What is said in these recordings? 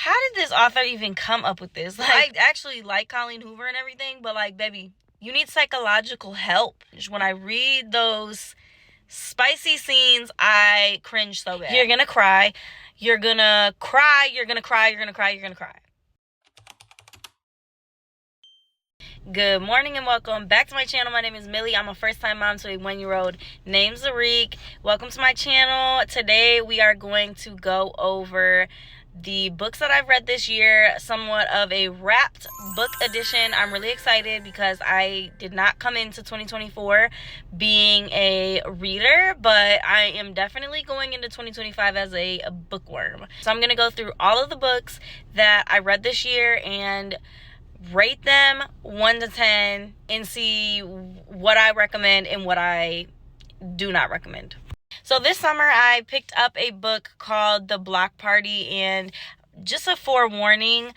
How did this author even come up with this? Like, I actually like Colleen Hoover and everything, but like, baby, you need psychological help. When I read those spicy scenes, I cringe so bad. You're gonna cry. You're gonna cry. You're gonna cry. You're gonna cry. You're gonna cry. Good morning and welcome back to my channel. My name is Millie. I'm a first-time mom to a 1-year-old named Zarik. Welcome to my channel. Today we are going to go over the books that I've read this year, somewhat of a wrapped book edition. I'm really excited because I did not come into 2024 being a reader, but I am definitely going into 2025 as a bookworm. So I'm going to go through all of the books that I read this year and rate them 1 to 10 and see what I recommend and what I do not recommend. So this summer I picked up a book called The Block Party, and just a forewarning,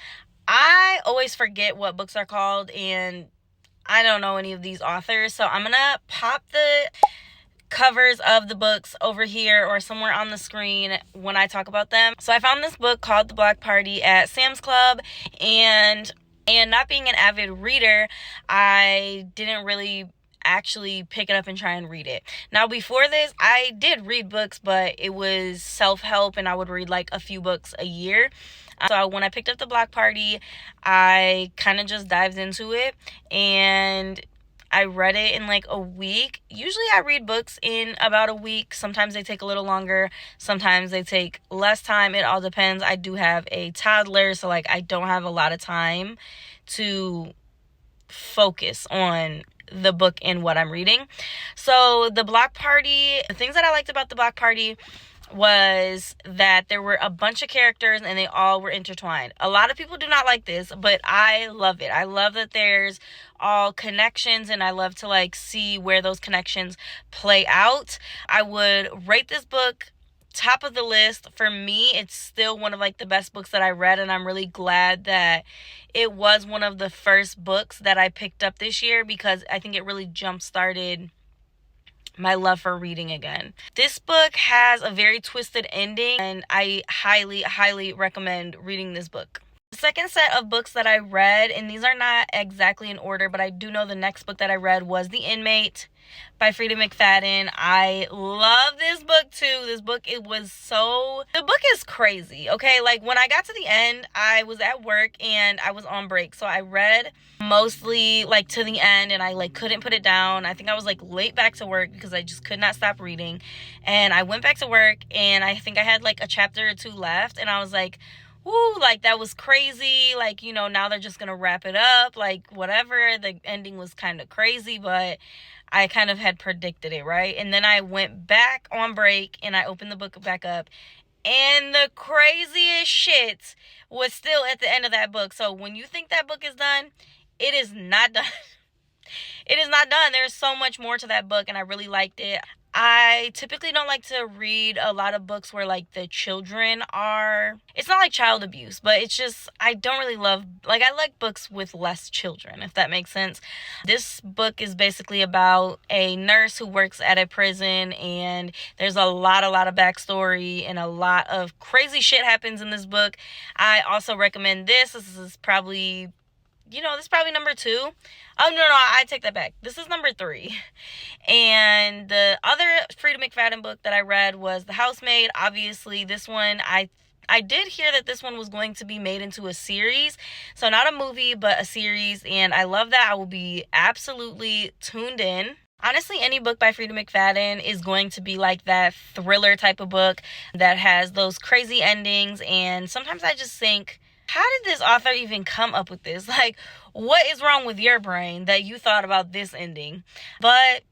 I always forget what books are called and I don't know any of these authors, so I'm gonna pop the covers of the books over here or somewhere on the screen when I talk about them. So I found this book called The Block Party at Sam's Club, and not being an avid reader, I didn't really actually pick it up and try and read it. Now, before this, I did read books, but it was self-help, and I would read like a few books a year. So when I picked up The Block Party, I kind of just dived into it, and I read it in like a week. Usually I read books in about a week. Sometimes they take a little longer. Sometimes they take less time. It all depends. I do have a toddler, so like I don't have a lot of time to focus on the book and what I'm reading. So The Block Party, the things that I liked about The Block Party was that there were a bunch of characters and they all were intertwined. A lot of people do not like this, but I love it. I love that there's all connections, and I love to like see where those connections play out. I would rate this book top of the list. For me, it's still one of like the best books that I read, and I'm really glad that it was one of the first books that I picked up this year because I think it really jump-started my love for reading again. This book has a very twisted ending, and I highly recommend reading this book. The second set of books that I read, and these are not exactly in order, but I do know the next book that I read was The Inmate by Frieda McFadden. I love this book too. The book is crazy, okay? Like when I got to the end, I was at work and I was on break. So I read mostly like to the end, and I like couldn't put it down. I think I was like late back to work because I just could not stop reading. And I went back to work, and I think I had like a chapter or two left, and I was like, woo, like that was crazy. Like, you know, now they're just gonna wrap it up, like whatever. The ending was kind of crazy, but I kind of had predicted it, right? And then I went back on break and I opened the book back up, and the craziest shit was still at the end of that book. So when you think that book is done, it is not done. It is not done. There's so much more to that book, and I really liked it. I typically don't like to read a lot of books where like the children are, it's not like child abuse, but it's just, I don't really love, like I like books with less children, if that makes sense. This book is basically about a nurse who works at a prison, and there's a lot of backstory, and a lot of crazy shit happens in this book. I also recommend this. This is probably, this is probably number 2. Oh, no, I take that back. This is number 3. And the other Frieda McFadden book that I read was The Housemaid. Obviously, this one, I did hear that this one was going to be made into a series. So not a movie, but a series. And I love that. I will be absolutely tuned in. Honestly, any book by Frieda McFadden is going to be like that thriller type of book that has those crazy endings. And sometimes I just think, how did this author even come up with this? Like, what is wrong with your brain that you thought about this ending? But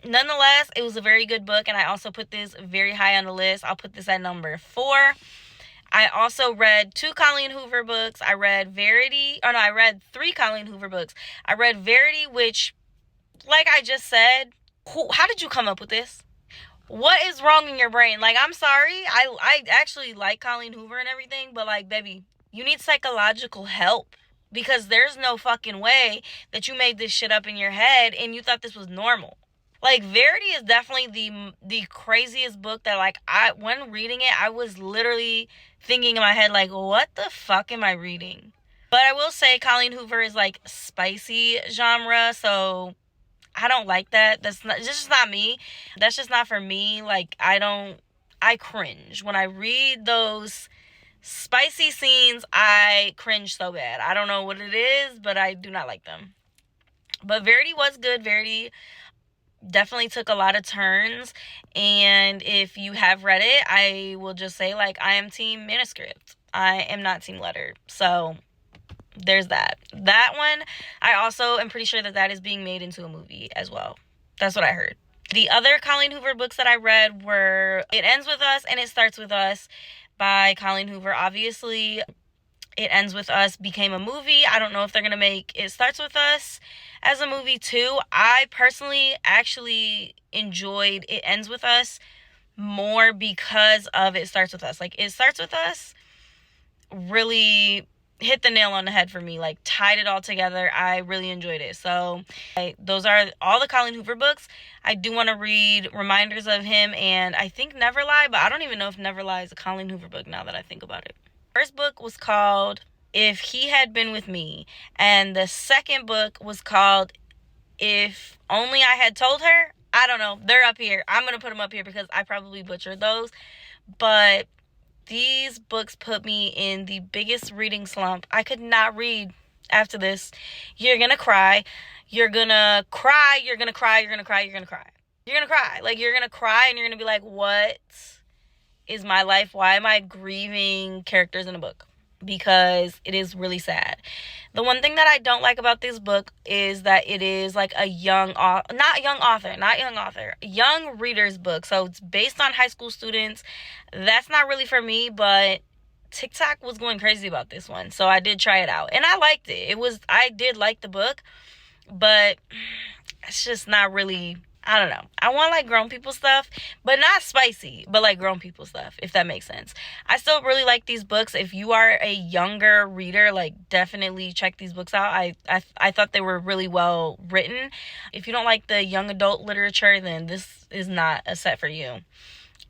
nonetheless, it was a very good book, and I also put this very high on the list. I'll put this at number 4. I also read 2 Colleen Hoover books. I read I read 3 Colleen Hoover books. I read Verity, which, like I just said, how did you come up with this? What is wrong in your brain? Like, I'm sorry. I actually like Colleen Hoover and everything, but like, baby, you need psychological help, because there's no fucking way that you made this shit up in your head and you thought this was normal. Like, Verity is definitely the craziest book that, like, when reading it, I was literally thinking in my head, like, what the fuck am I reading? But I will say Colleen Hoover is, like, spicy genre, so I don't like that. It's just not me. That's just not for me. Like, I cringe. When I read those spicy scenes, I cringe so bad. I don't know what it is, but I do not like them. But Verity was good. Verity definitely took a lot of turns, and if you have read it, I will just say, like, I am team manuscript. I am not team letter. So there's that one. I also am pretty sure that is being made into a movie as well. That's what I heard. The other Colleen Hoover books that I read were It Ends With Us and It Starts With Us by Colleen Hoover. Obviously, It Ends With Us became a movie. I don't know if they're going to make It Starts With Us as a movie too. I personally actually enjoyed It Ends With Us more because of It Starts With Us. Like, It Starts With Us really hit the nail on the head for me, like, tied it all together. I really enjoyed it. So those are all the Colleen Hoover books. I do want to read Reminders of Him and I think Never Lie, but I don't even know if Never Lie is a Colleen Hoover book now that I think about it. First book was called If He Had Been With Me, and the second book was called If Only I Had Told Her. I don't know. They're up here. I'm going to put them up here because I probably butchered those. But these books put me in the biggest reading slump. I could not read after this. You're going to cry. You're going to cry. You're going to cry. You're going to cry. You're going to cry. You're going to cry. Like, you're going to cry and you're going to be like, what is my life? Why am I grieving characters in a book? Because it is really sad. The one thing that I don't like about this book is that it is like a young reader's book. So it's based on high school students. That's not really for me, but TikTok was going crazy about this one. So I did try it out and I liked it. I did like the book, but it's just not really, I don't know. I want, like, grown people stuff, but not spicy, but like grown people stuff, if that makes sense. I still really like these books. If you are a younger reader, like, definitely check these books out. I thought they were really well written. If you don't like the young adult literature, then this is not a set for you.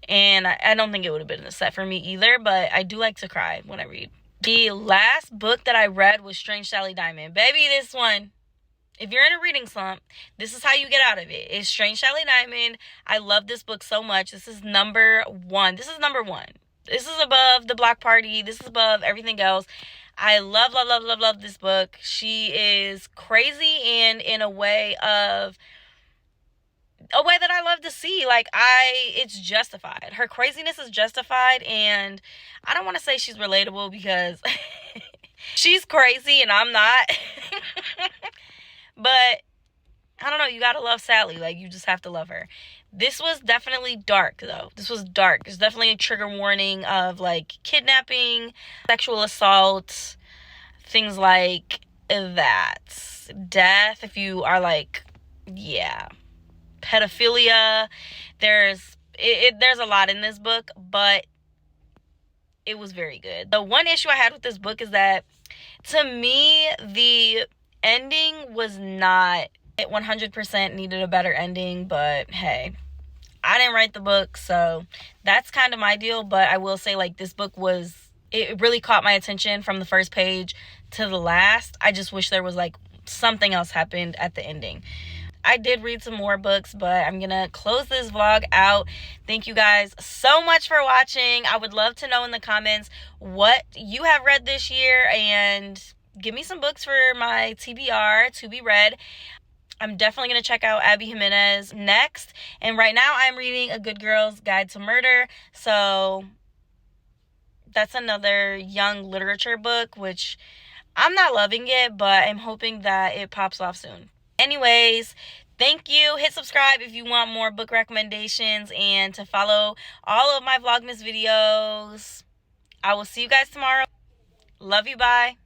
And I don't think it would have been a set for me either, but I do like to cry when I read. The last book that I read was Strange Sally Diamond. Baby, this one, if you're in a reading slump, this is how you get out of it. It's Strange Sally Diamond. I love this book so much. This is number one. This is above The Block Party. This is above everything else. I love this book. She is crazy and in a way that I love to see. Like, it's justified. Her craziness is justified, and I don't want to say she's relatable because she's crazy and I'm not. But I don't know, you gotta love Sally. Like, you just have to love her. This was definitely dark, though. This was dark. There's definitely a trigger warning of, like, kidnapping, sexual assault, things like that. Death, if you are, like, yeah. Pedophilia. There's a lot in this book, but it was very good. The one issue I had with this book is that, to me, the ending was not, it 100% needed a better ending, but hey, I didn't write the book, so that's kind of my deal. But I will say, like, this book it really caught my attention from the first page to the last. I just wish there was, like, something else happened at the ending. I did read some more books, but I'm gonna close this vlog out. Thank you guys so much for watching. I would love to know in the comments what you have read this year, and give me some books for my TBR to be read. I'm definitely going to check out Abby Jimenez next. And right now I'm reading A Good Girl's Guide to Murder. So that's another young literature book, which I'm not loving it, but I'm hoping that it pops off soon. Anyways, thank you. Hit subscribe if you want more book recommendations and to follow all of my Vlogmas videos. I will see you guys tomorrow. Love you. Bye.